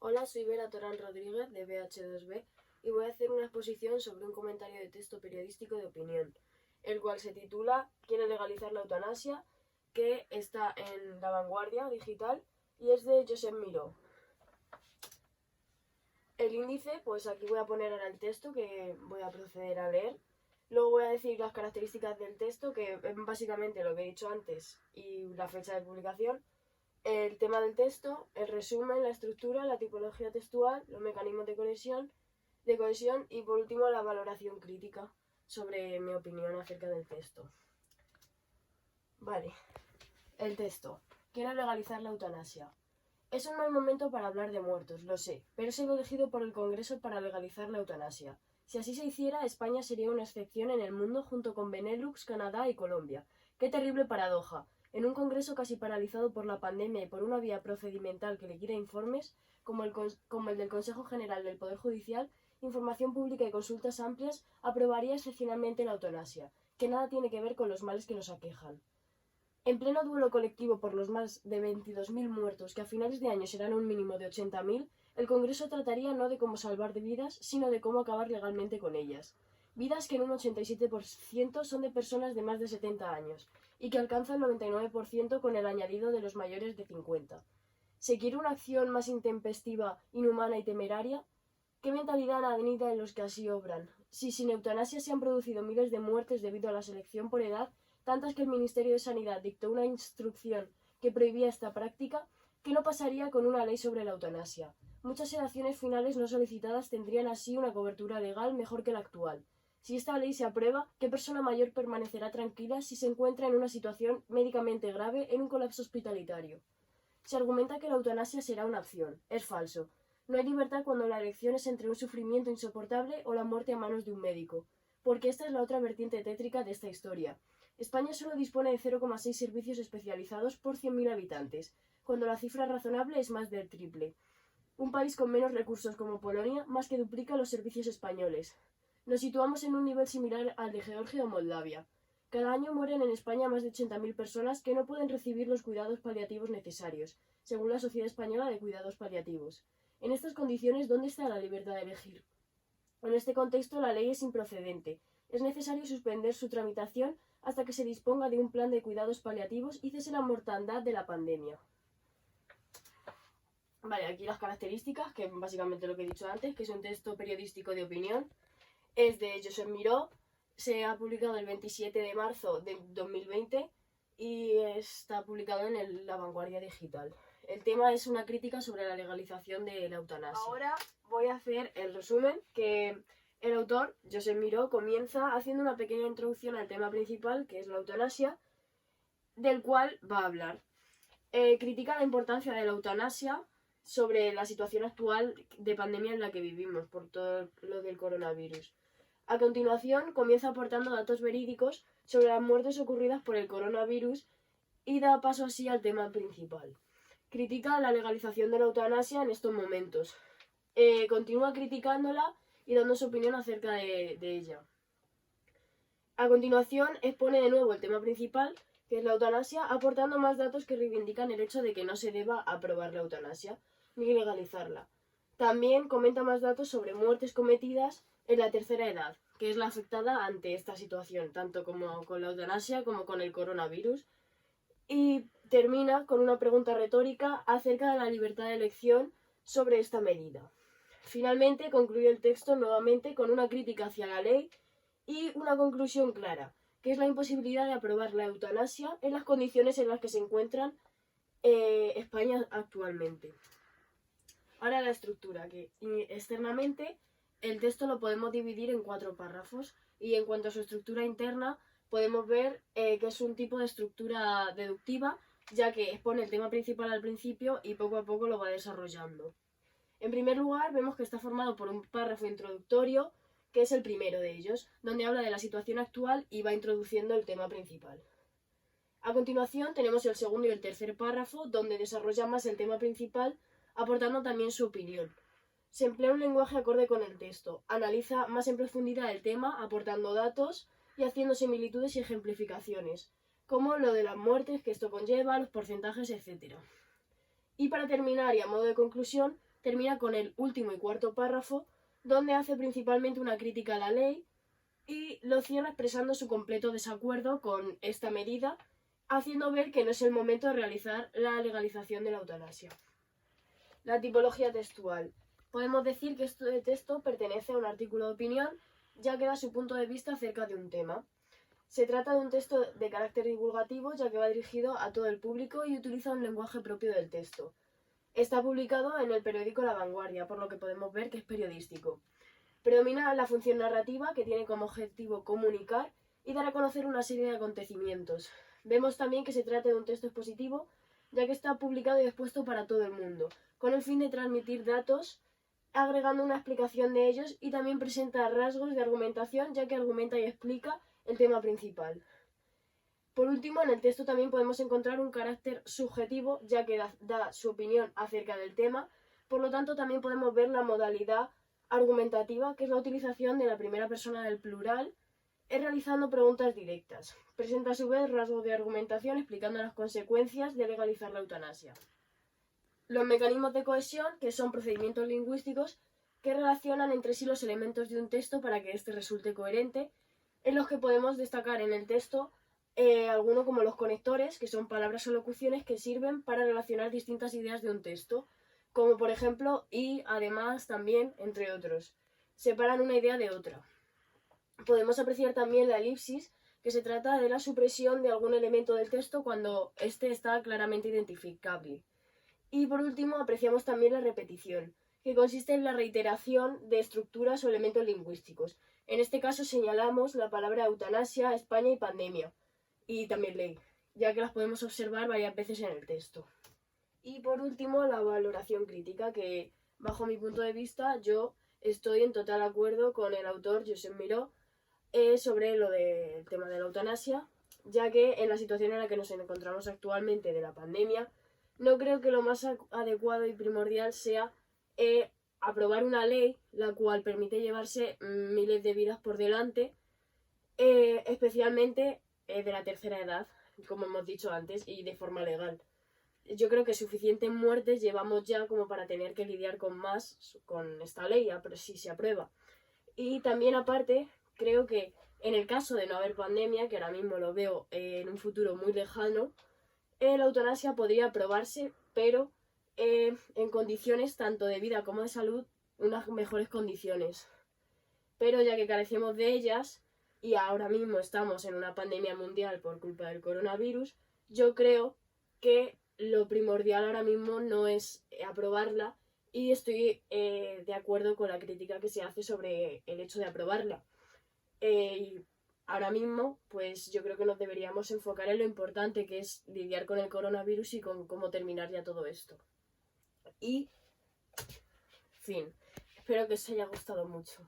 Hola, soy Vera Torán Rodríguez de BH2B y voy a hacer una exposición sobre un comentario de texto periodístico de opinión, el cual se titula "Quiere legalizar la eutanasia", que está en La Vanguardia Digital y es de Josep Miró. El índice, pues aquí voy a poner ahora el texto que voy a proceder a leer. Luego voy a decir las características del texto, que es básicamente lo que he dicho antes, y la fecha de publicación. El tema del texto, el resumen, la estructura, la tipología textual, los mecanismos de cohesión y por último la valoración crítica sobre mi opinión acerca del texto. Vale, el texto. Quiero legalizar la eutanasia. Es un mal momento para hablar de muertos, lo sé, pero he sido elegido por el Congreso para legalizar la eutanasia. Si así se hiciera, España sería una excepción en el mundo junto con Benelux, Canadá y Colombia. ¡Qué terrible paradoja! En un Congreso casi paralizado por la pandemia y por una vía procedimental que requiere informes, como el del Consejo General del Poder Judicial, información pública y consultas amplias, aprobaría excepcionalmente la eutanasia, que nada tiene que ver con los males que nos aquejan. En pleno duelo colectivo por los más de 22.000 muertos, que a finales de año serán un mínimo de 80.000, el Congreso trataría no de cómo salvar de vidas, sino de cómo acabar legalmente con ellas. Vidas que en un 87% son de personas de más de 70 años, y que alcanza el 99% con el añadido de los mayores de 50. ¿Se quiere una acción más intempestiva, inhumana y temeraria? ¿Qué mentalidad advenida en los que así obran? Si sin eutanasia se han producido miles de muertes debido a la selección por edad, tantas que el Ministerio de Sanidad dictó una instrucción que prohibía esta práctica, ¿qué no pasaría con una ley sobre la eutanasia? Muchas sedaciones finales no solicitadas tendrían así una cobertura legal mejor que la actual. Si esta ley se aprueba, ¿qué persona mayor permanecerá tranquila si se encuentra en una situación médicamente grave en un colapso hospitalitario? Se argumenta que la eutanasia será una opción. Es falso. No hay libertad cuando la elección es entre un sufrimiento insoportable o la muerte a manos de un médico, porque esta es la otra vertiente tétrica de esta historia. España solo dispone de 0,6 servicios especializados por 100.000 habitantes, cuando la cifra razonable es más del triple. Un país con menos recursos como Polonia más que duplica los servicios españoles. Nos situamos en un nivel similar al de Georgia o Moldavia. Cada año mueren en España más de 80.000 personas que no pueden recibir los cuidados paliativos necesarios, según la Sociedad Española de Cuidados Paliativos. En estas condiciones, ¿dónde está la libertad de elegir? En este contexto, la ley es improcedente. Es necesario suspender su tramitación hasta que se disponga de un plan de cuidados paliativos y cese la mortandad de la pandemia. Vale, aquí las características, que básicamente lo que he dicho antes, que es un texto periodístico de opinión. Es de Josep Miró, se ha publicado el 27 de marzo de 2020 y está publicado en La Vanguardia Digital. El tema es una crítica sobre la legalización de la eutanasia. Ahora voy a hacer el resumen, que el autor, Josep Miró, comienza haciendo una pequeña introducción al tema principal, que es la eutanasia, del cual va a hablar. Critica la importancia de la eutanasia sobre la situación actual de pandemia en la que vivimos por todo lo del coronavirus. A continuación, comienza aportando datos verídicos sobre las muertes ocurridas por el coronavirus y da paso así al tema principal. Critica la legalización de la eutanasia en estos momentos. Continúa criticándola y dando su opinión acerca de ella. A continuación, expone de nuevo el tema principal, que es la eutanasia, aportando más datos que reivindican el hecho de que no se deba aprobar la eutanasia ni legalizarla. También comenta más datos sobre muertes cometidas en la tercera edad, que es la afectada ante esta situación, tanto como con la eutanasia como con el coronavirus. Y termina con una pregunta retórica acerca de la libertad de elección sobre esta medida. Finalmente, concluye el texto nuevamente con una crítica hacia la ley y una conclusión clara, que es la imposibilidad de aprobar la eutanasia en las condiciones en las que se encuentra España actualmente. Ahora la estructura, que externamente el texto lo podemos dividir en 4 párrafos y en cuanto a su estructura interna podemos ver que es un tipo de estructura deductiva, ya que expone el tema principal al principio y poco a poco lo va desarrollando. En primer lugar, vemos que está formado por un párrafo introductorio, que es el primero de ellos, donde habla de la situación actual y va introduciendo el tema principal. A continuación tenemos el segundo y el tercer párrafo, donde desarrolla más el tema principal, aportando también su opinión. Se emplea un lenguaje acorde con el texto, analiza más en profundidad el tema, aportando datos y haciendo similitudes y ejemplificaciones, como lo de las muertes que esto conlleva, los porcentajes, etc. Y para terminar, y a modo de conclusión, termina con el último y cuarto párrafo, donde hace principalmente una crítica a la ley y lo cierra expresando su completo desacuerdo con esta medida, haciendo ver que no es el momento de realizar la legalización de la eutanasia. La tipología textual. Podemos decir que este texto pertenece a un artículo de opinión, ya que da su punto de vista acerca de un tema. Se trata de un texto de carácter divulgativo, ya que va dirigido a todo el público y utiliza un lenguaje propio del texto. Está publicado en el periódico La Vanguardia, por lo que podemos ver que es periodístico. Predomina la función narrativa, que tiene como objetivo comunicar y dar a conocer una serie de acontecimientos. Vemos también que se trata de un texto expositivo, ya que está publicado y expuesto para todo el mundo, con el fin de transmitir datos, agregando una explicación de ellos, y también presenta rasgos de argumentación, ya que argumenta y explica el tema principal. Por último, en el texto también podemos encontrar un carácter subjetivo, ya que da su opinión acerca del tema. Por lo tanto, también podemos ver la modalidad argumentativa, que es la utilización de la primera persona del plural, realizando preguntas directas. Presenta a su vez rasgos de argumentación explicando las consecuencias de legalizar la eutanasia. Los mecanismos de cohesión, que son procedimientos lingüísticos que relacionan entre sí los elementos de un texto para que éste resulte coherente, en los que podemos destacar en el texto algunos como los conectores, que son palabras o locuciones que sirven para relacionar distintas ideas de un texto, como por ejemplo y, además, también, entre otros. Separan una idea de otra. Podemos apreciar también la elipsis, que se trata de la supresión de algún elemento del texto cuando éste está claramente identificable. Y por último, apreciamos también la repetición, que consiste en la reiteración de estructuras o elementos lingüísticos. En este caso señalamos la palabra eutanasia, España y pandemia, y también ley, ya que las podemos observar varias veces en el texto. Y por último, la valoración crítica, que bajo mi punto de vista yo estoy en total acuerdo con el autor Josep Miró sobre lo del tema de la eutanasia, ya que en la situación en la que nos encontramos actualmente de la pandemia, no creo que lo más adecuado y primordial sea aprobar una ley la cual permite llevarse miles de vidas por delante, especialmente de la tercera edad, como hemos dicho antes, y de forma legal. Yo creo que suficientes muertes llevamos ya como para tener que lidiar con más con esta ley, si se aprueba. Y también aparte, creo que en el caso de no haber pandemia, que ahora mismo lo veo en un futuro muy lejano, la eutanasia podría aprobarse, pero en condiciones tanto de vida como de salud, unas mejores condiciones. Pero ya que carecemos de ellas y ahora mismo estamos en una pandemia mundial por culpa del coronavirus, yo creo que lo primordial ahora mismo no es aprobarla, y estoy de acuerdo con la crítica que se hace sobre el hecho de aprobarla. Y ahora mismo, pues yo creo que nos deberíamos enfocar en lo importante que es lidiar con el coronavirus y con cómo terminar ya todo esto. Y, fin, espero que os haya gustado mucho.